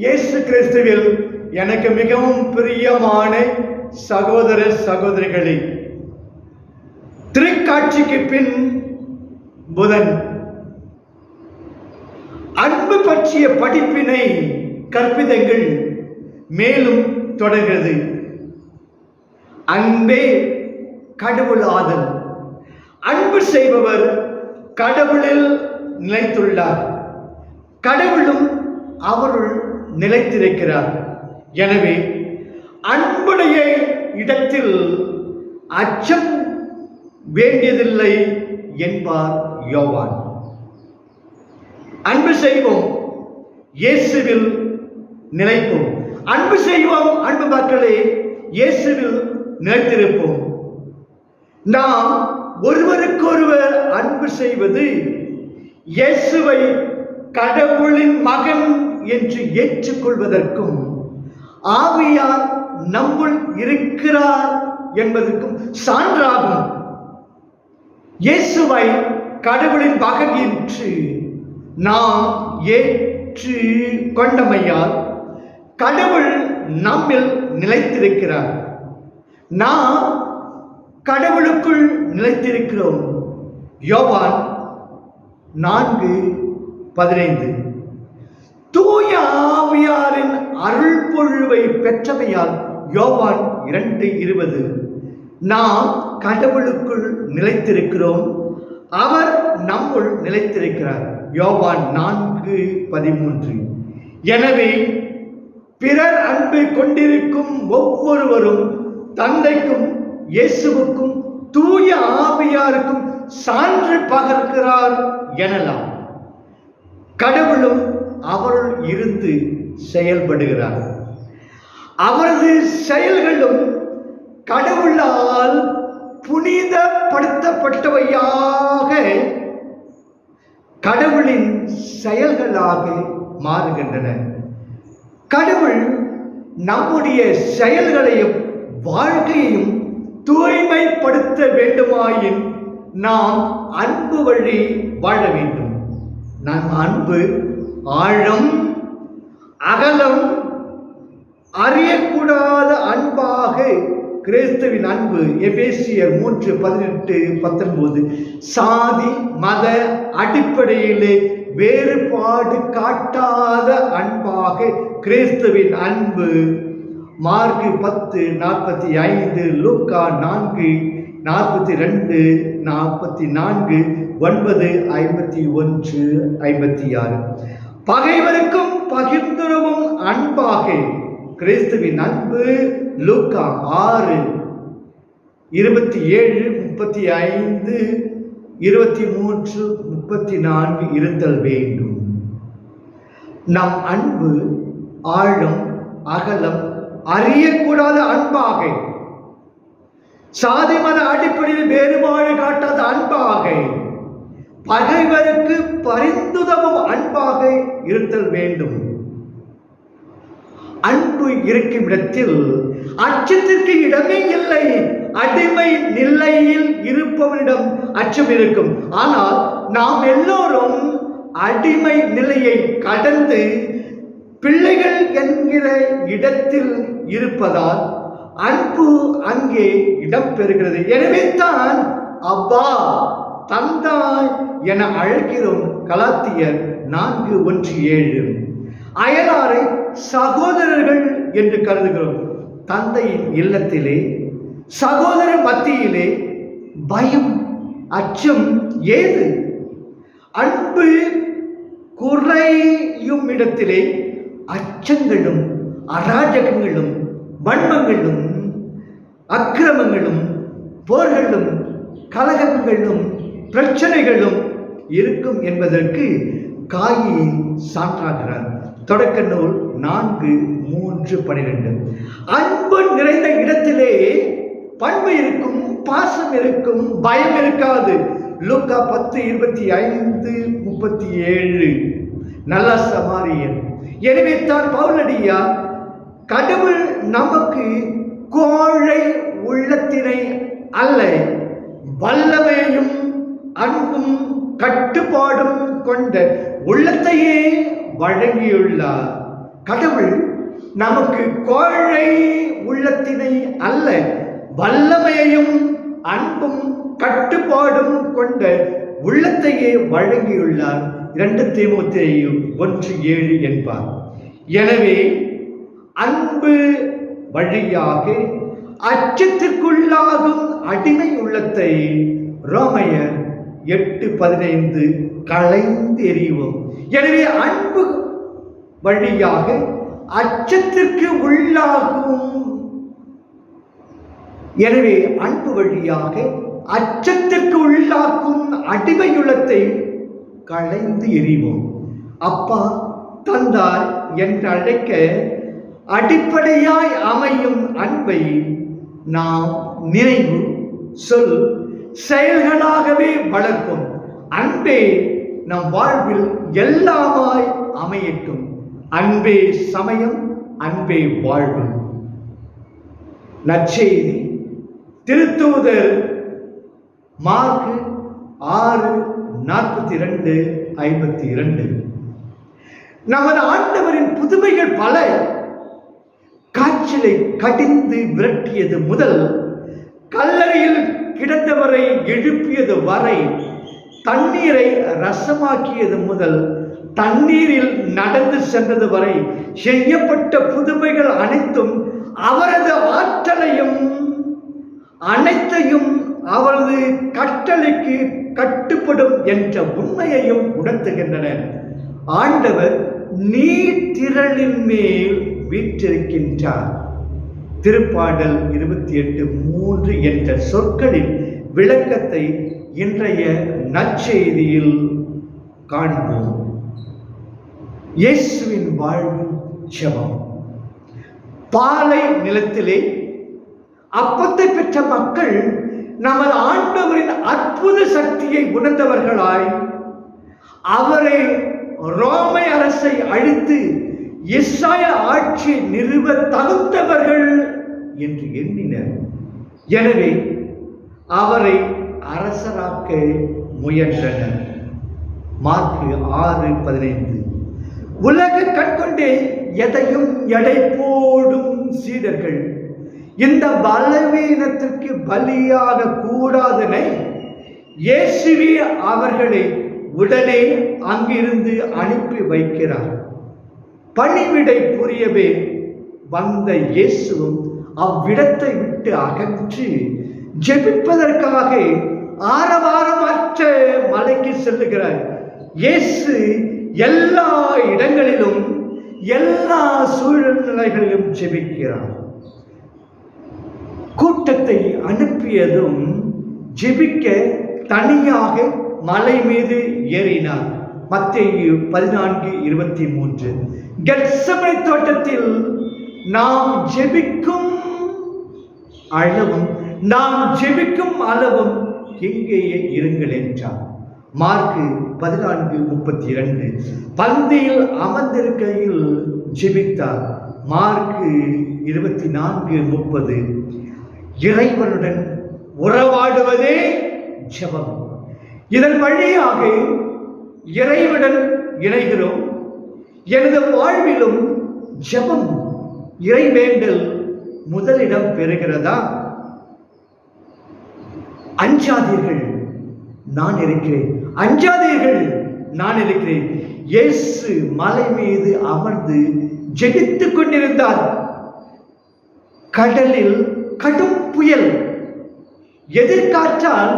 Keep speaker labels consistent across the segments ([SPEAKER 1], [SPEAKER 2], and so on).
[SPEAKER 1] இயேசு கிறிஸ்துவில் எனக்கு மிகவும் பிரியமான சகோதர சகோதரிகளே, திருக்காட்சிக்கு பின் புதன் அன்பு பற்றிய படிப்பினை கற்பிதங்கள் மேலும் தொடர்கிறது. அன்பே கடவுளாதல். அன்பு செய்பவர் கடவுளில் நிலைத்துள்ளார், கடவுளும் அவருள் நிலைத்திருக்கிறார். எனவே அன்புடைய இடத்தில் அச்சம் வேண்டியதில்லை என்பார் யோவான். அன்பு செய்வோம், இயேசுவில் நிலைப்போம். அன்பு செய்வோம் அன்பு மக்களே, இயேசுவில் நிலைத்திருப்போம். நாம் ஒருவருக்கொருவர் அன்பு செய்வது இயேசுவை கடவுளின் மகன் என்று ஏற்றுக்கொள்வதற்கும் ஆவியார் நம்முள் இருக்கிறார் என்பதற்கும் சான்றாகும். இயேசுவை கடவுளின் மகன் என்று நாம் ஏற்று கொண்டமையால் கடவுள் நம்மில் நிலைத்திருக்கிறார், நாம் கடவுளுக்குள் நிலைத்திருக்கிறோம். யோவான் 4:15. தூய ஆவியாரின் அருள் பொழிவை பெற்றமையால் யோவான் 2:20. நாம் கடவுளுக்குள் நிலைத்திருக்கிறோம், அவர் நம்முள் நிலைத்திருக்கிறார். யோவான் 4:13. எனவே பிறர் அன்பு கொண்டிருக்கும் ஒவ்வொருவரும் தந்தைக்கும் இயேசுவுக்கும் தூய ஆவியாருக்கும் சான்று பகர்கிறார் எனலாம். கடவுளும் அவருள் இருந்து செயல்படுகிறார், அவரது செயல்களும் கடவுளால் புனிதப்படுத்தப்பட்டவையாக கடவுளின் செயல்களாக மாறுகின்றன. கடவுள் நம்முடைய செயல்களையும் வாழ்க்கையையும் தூய்மைப்படுத்த வேண்டுமாயின் நாம் அன்பு வழி வாழ வேண்டும். நம் அன்பு ஆழம் அகலம் அறியக்கூடாத அன்பாக கிறிஸ்துவின் அன்பு எபேசியர் 3:18-19 சாதி மத அடிப்படையிலே வேறுபாடு காட்டாத அன்பாக கிறிஸ்துவின் அன்பு. மார்க் 10:45, லூக்கா 4:42, 44, 9:51-56. பகைவருக்கும் பகிர்ந்துறவும் அன்பாக கிறிஸ்துவின் அன்பு. லூக்கா 6:27, 35, 23, 34 இருத்தல் வேண்டும். நம் அன்பு ஆழம் அகலம் அறியக்கூடாத அன்பாக, சாதி மத அடிப்படையில் வேறுபாடு காட்டாத அன்பாக, பகைவருக்கு பரிந்துதவும் அன்பாக இருத்தல் வேண்டும். அன்பு இருக்கும் இடத்தில் அச்சத்திற்கு இடமே இல்லை. அடிமை நிலையில் இருப்பவனிடம் அச்சம் இருக்கும். ஆனால் நாம் எல்லோரும் அடிமை நிலையை கடந்து பிள்ளைகள் என்கிற இடத்தில் இருப்பதால் அன்பு அங்கே இடம் பெறுகிறது. எனவே தான் அப்பா தந்தாய் என அழைக்கிறோம். கலாத்தியர் 4:1-7. அயலாரை சகோதரர்கள் என்று கருதுகிறோம். தந்தையின் இல்லத்திலே சகோதரர் மத்தியிலே பயம் அச்சம் ஏது? அன்பு குறையும் இடத்திலே அச்சங்களும் அராஜகங்களும் வன்மங்களும் அக்கிரமங்களும் போர்களும் கலகங்களும் பிரச்சனைகளும் இருக்கும் என்பதற்கு காயின் சான்றாகிறார். தொடக்க நூல் 4:3-12. அன்பு நிறைந்த இடத்திலே பண்பு இருக்கும், பாசம் இருக்கும், பயம் இருக்காது. லூக்கா 10:25-37. நல்ல சமாரியன். எனவே தான் பவுலடியார் கடவுள் நமக்கு கோழை உள்ளத்தினை அல்ல, வல்லமையும் அன்பும் கட்டுப்பாடும் கொண்ட உள்ளத்தையே வழங்கியுள்ளார். கடவுள் நமக்கு கோழை உள்ளத்தினை அல்ல, வல்லமையையும் அன்பும் கட்டுப்பாடும் கொண்ட உள்ளத்தையே வழங்கியுள்ளார். 2 தீமோத்தேயு 1:7 என்பார். எனவே அன்பு வழியாக அச்சத்திற்குள்ளாகும் அடிமை உள்ளத்தை ரோமையர் 8:15 களைந்து எறிவோம். எனவே அன்பு வழியாக அச்சத்திற்கு உள்ளாகும் அச்சத்திற்கு உள்ளாக்கும் அடிமையுள்ளத்தை களைந்து எறிவோம். அப்பா தந்தார் என்று அழைக்க அடிப்படையாய் அமையும் அன்பை நாம் நினைவு, சொல், செயல்களாகவே வளர்ப்போம். அன்பே நம் வாழ்வில் எல்லாமாய் அமையட்டும். அன்பே சமயம், அன்பே வாழ்வு. நற்செய்தி திருத்தூதர் மார்க்கு 6:42-52. நமது ஆண்டவரின் புதுமைகள் பல. காய்ச்சலை கடிந்து விரட்டியது முதல், கல்லறையில் கிடந்தவரை எழுப்பியது வரை, தண்ணீரை ரசமாக்கியது முதல், தண்ணீரில் நடந்து சென்றது வரை செய்யப்பட்ட புதுமைகள் அனைத்தும் அவரது ஆற்றலையும் அனைத்தையும் அவரது கட்டளைக்கு கட்டுப்படும் என்ற உண்மையையும் உணர்த்துகின்றன. ஆண்டவர் நீர்த்திரளின் மேல் வீற்றிருக்கின்றார். திருப்பாடல் 28:3 என்ற சொற்களின் விளக்கத்தை இன்றைய நற்செய்தியில் காண்போம். இயேசுவின் வாழ்வு ஜெபம். பாலை நிலத்திலே அப்பத்தை பெற்ற மக்கள் நமது ஆண்டவரின் அற்புத சக்தியை உணர்ந்தவர்களாய் அவரை ரோமை அரசை அழித்து இஸ்ராயேல் ஆட்சி நிறுவ தகுந்தவர்கள் என்று எண்ணினர். எனவே அவரை அரசராக்க முயன்றனர். மார்க்கு 6:15. உலக கண்கொண்டே எதையும் எடை போடும் சீடர்கள் இந்த பலவீனத்திற்கு பலியாக கூடாதென இயேசுவே அவர்களை உடனே அங்கிருந்து அனுப்பி வைக்கிறார். பணிவிடை புரியவே வந்த இயேசுவும் அவ்விடத்தை விட்டு அகன்று ஜெபிப்பதற்காக ஆரவாரமற்ற மலைக்கு செல்லுகிறார். இயேசு எல்லா இடங்களிலும் எல்லா சூழ்நிலைகளிலும் ஜெபிக்கிறார். கூட்டத்தை அனுப்பியதும் ஜெபிக்க தனியாக மலை மீது ஏறினார். மத்தேயு 14:23. கெத்செமனே தோட்டத்தில் நாம் ஜெபிக்கும் அளவும் எங்கேயே இருங்கள் என்றார். மார்க்கு 14:32. பந்தியில் அமர்ந்திருக்கையில் ஜெபித்தார். மார்க்கு 24:30. இறைவனுடன் உறவாடுவதே ஜெபம். இதன் வழியாக இறைவனுடன் இணைகிறோம். எனது வாழ்விலும் ஜெபம், இறைவேண்டல் முதலிடம் பெறுகிறதா? அஞ்சாதீர்கள், நான் இருக்கிறேன். அஞ்சாதீர்கள், நான் இருக்கிறேன். இயேசு மலை மீது அமர்ந்து ஜெபித்துக் கொண்டிருந்தார். கடலில் கடும் புயல், எதிர்காற்றால்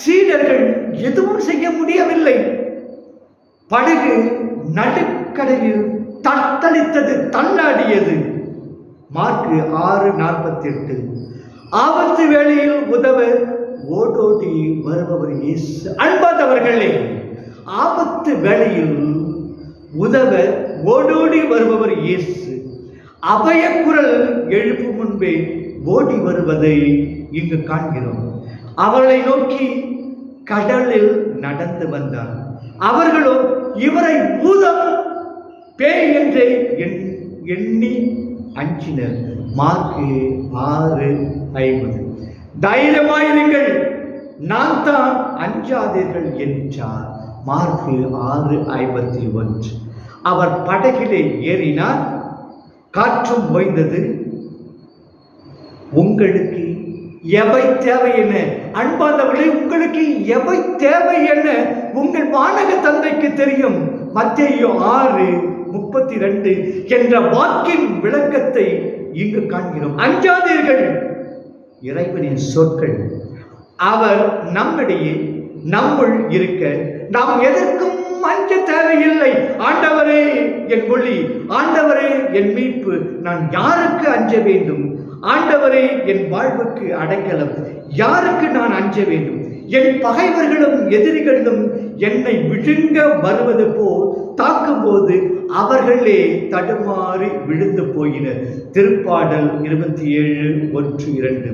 [SPEAKER 1] சீடர்கள் எதுவும் செய்ய முடியவில்லை. படகு நடுக்கடலில் தத்தளித்தது, தள்ளாடியது. மார்க்கு 6:48. ஆபத்து வேளையில் உதவ ஓடோடி வருபவர் இயேசு. அன்பாதவர்களே, ஆபத்து வேளையில் உதவ ஓடோடி வருபவர் இயேசு. அபய குரல் எழுப்பும் முன்பே ஓடி வருவதை இங்கு காண்கிறோம். அவர்களை நோக்கி கடலில் நடந்து வந்தார். அவர்களோ இவரை பூதம், பேய் என்றே எண்ணி அஞ்சினர். மார்க்கு 6:50. தைரியமாயிருங்கள், நான் தான், அஞ்சாதீர்கள் என்றார். மார்க்கு 6:51. அவர் படகிலே ஏறினார். காற்றும் ஓய்ந்தது. உங்களுக்கு எவை தேவை என்ன? அன்பார்ந்தவர்களே, உங்களுக்கு எவை தேவை என்ன உங்கள் வானக தந்தைக்கு தெரியும். மத்தேயு 6:32 என்ற வாக்கின் விளக்கத்தை இங்கு காண்கிறோம். அஞ்சாதீர்கள், இறைவனின் சொற்கள். அவர் நம்மிடையே நம்முள் இருக்க நாம் எதற்கும் அஞ்ச தேவையில்லை. ஆண்டவரே என் ஒளி, ஆண்டவரே என் மீட்பு, நான் யாருக்கு அஞ்ச வேண்டும்? ஆண்டவரே என் வாழ்வுக்கு அடைக்கலம், யாருக்கு நான் அஞ்ச வேண்டும்? என் பகைவர்களும் எதிரிகளும் என்னை விழுங்க வருவது போல் தாக்கும்போது அவர்களே தடுமாறி விழுந்து போயினர். திருப்பாடல் 27:1-2.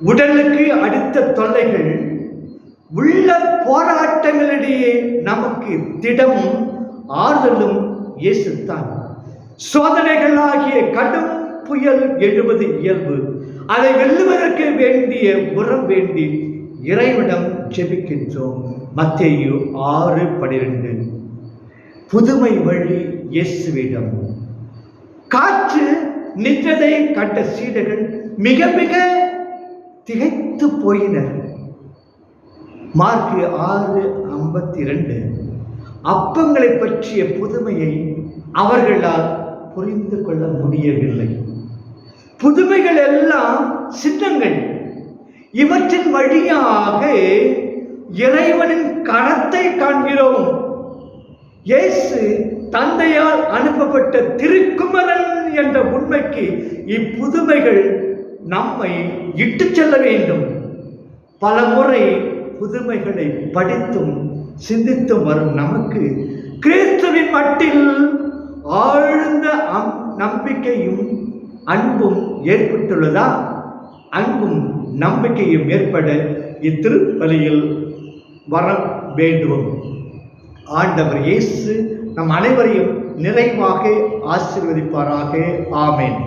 [SPEAKER 1] உடலுக்கு அடுத்த தொல்லைகள் உள்ள போராட்டங்களிடையே நமக்கு திடமும் ஆறுதலும் இயேசுத்தான். சோதனைகளாகிய கடும் புயல் எழுவது இயல்பு. அதை வெல்லுவதற்கு வேண்டிய உரம் வேண்டி இறைவனிடம் ஜெபிக்கின்றோம். மத்தேயு 6:12. புதுமை வழி இயேசுவிடம். காற்று நின்றதை கண்ட சீடர்கள் மிக மிக திகைத்து போயினர். மார்க்கு 6:52. அப்பங்களை பற்றிய புதுமையை அவர்களால் புரிந்து கொள்ள முடியவில்லை. புதுமைகள் எல்லாம் சின்னங்கள். இவற்றின் வழியாக இறைவனின் கரத்தை காண்கிறோம். இயேசு தந்தையால் அனுப்பப்பட்ட திருக்குமரன் என்ற உண்மைக்கு இப்புதுமைகள் நம்மை இட்டு செல்ல வேண்டும். பல முறை புதுமைகளை படித்தும் சிந்தித்தும் வரும் நமக்கு கிறிஸ்துவின் மட்டில் ஆழ்ந்த நம்பிக்கையும் அன்பும் ஏற்பட்டுள்ளதா? அன்பும் நம்பிக்கையும் ஏற்பட இத்திருப்பலியில் வர வேண்டும். ஆண்டவர் இயேசு நம் அனைவரையும் நிறைவாக ஆசீர்வதிப்பாராக. ஆமென்.